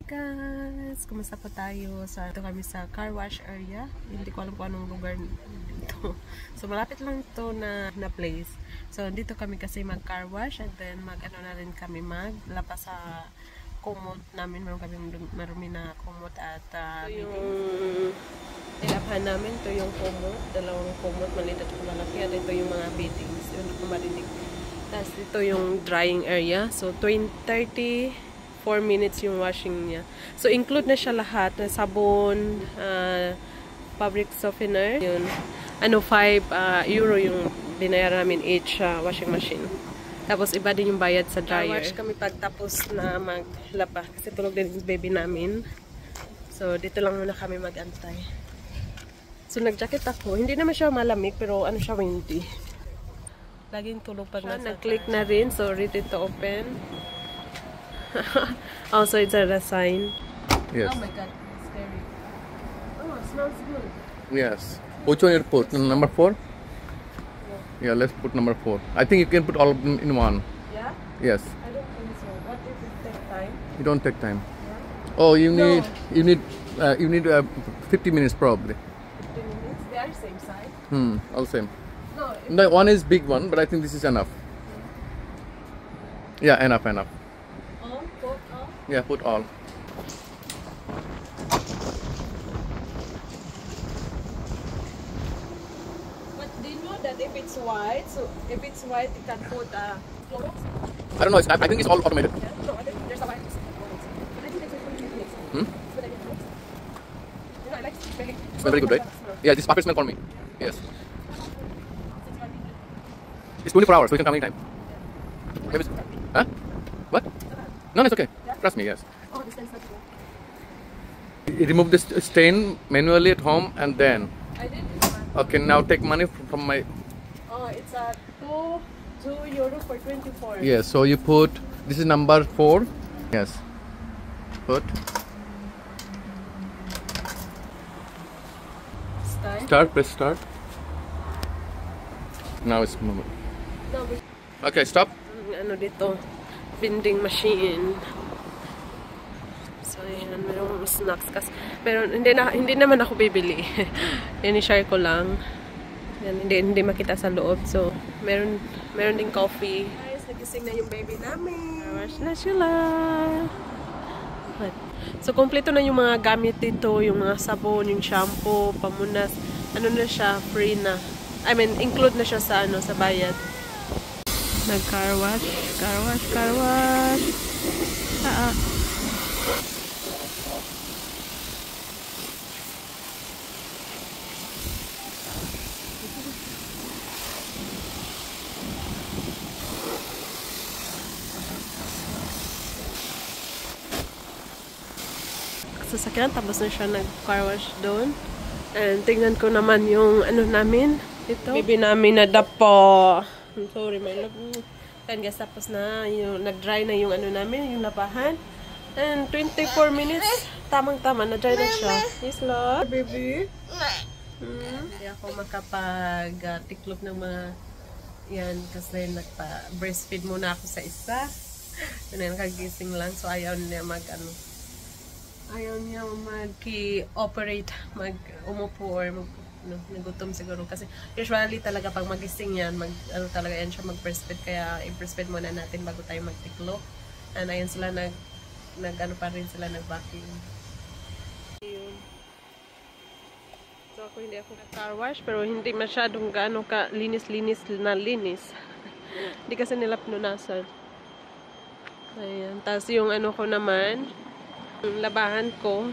Guys, kumusta po tayo? So, ito kami sa car wash area. Hindi ko alam kung anong lugar dito. So, malapit lang ito na place. So, dito kami kasi mag car wash and then mag-ano na rin kami maglapas sa kumot namin. Meron kami marumi na kumot at yung ilaphan namin. Ito yung kumot. Dalawang kumot, maliit at malaki. At ito yung mga beddings. Yun ko marinig. Tapos ito yung drying area. So, 34 minutes yung washing niya. So, include na siya lahat. Sabon, fabric softener. Yun. 5 euro yung binayaran namin each washing machine. Tapos, iba din yung bayad sa dryer. Wash kami pagtapos na maglaba. Kasi tulog din yung baby namin. So, dito lang muna kami mag-antay. So, nag-jacket ako. Hindi naman siya malamig, pero ano siya, windy. Laging tulog pag nag-click na rin. So, ready to open. Also, it's a sign. Yes. Oh my god, it's scary. Oh, it smells good. Yes. Which one you put? Number 4? Yeah, let's put number 4. I think you can put all of them in one. Yeah? Yes. I don't think so. What if it takes time? You don't take time. Yeah? Oh, you need 50 minutes probably. 15 minutes? They are same size. All same. No. No, one is big one, but I think this is enough. Yeah, enough. All? Put all? Yeah, put all. But do you know that if it's white, so if it's white, you can put clothes? I don't know. I think it's all automated. Yeah? No, I think there's a white. But I think it's 20 minutes. But I think it's you know, I like smelling. Smell very good, right? Yeah, this perfect smell for me. Yes. It's 24 hours, so you can come anytime. Maybe it's, huh? What? No, it's okay. Trust me, yes. Oh, this is not good. You remove this stain manually at home and then. I did this one. Okay, now take money from my. Oh, it's a 2 euro for 24. Yes, so you put. This is number 4. Yes. Put. Start. Press start. Now it's moving. No, Okay, stop. ano dito? Vending machine. So, ayan, mayroong snacks. Pero hindi naman ako bibili. Yan, i-share ko lang. Yan, hindi makita sa loob. So, meron ding coffee. Guys, nagising na yung baby namin. Wash na sila. So, kompleto na yung mga gamit dito. Yung mga sabon, yung shampoo, pamunas. Ano na siya, free na. I mean, include na siya sa sa bayad. Nag-car wash. Sasakyan, tapos na siya nag-car wash doon. And tingnan ko naman yung namin ito. Baby namin na dapo. I'm sorry, my love. And guys, tapos na yung nag-dry na yung namin, yung labahan. And 24 minutes, tamang-tama, na-dry na siya. Yes, love. Baby. Hindi ako makapag-tiklop ng mga yan kasi nagpa-breastfeed muna ako sa isa. And nakagising lang, so ayaw niya ayaw niya mag-operate, umupo or nagutom siguro kasi usually talaga pag magising yan talaga yan siya mag-breastfeed, kaya i-breastfeed muna natin bago tayo magtiklo. And ayun sila pa rin sila nag-vacuum. So ako hindi ako car wash, pero hindi masyadong ka linis hindi kasi nila pinunasan. Ayan, tapos yung ko naman, yung labahan ko,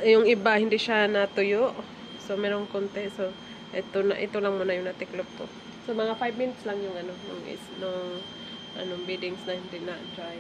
yung iba hindi siya natuyo. So, merong konti. So, ito lang muna yung natiklop ko. So, mga 5 minutes lang yung beddings na hindi na dry.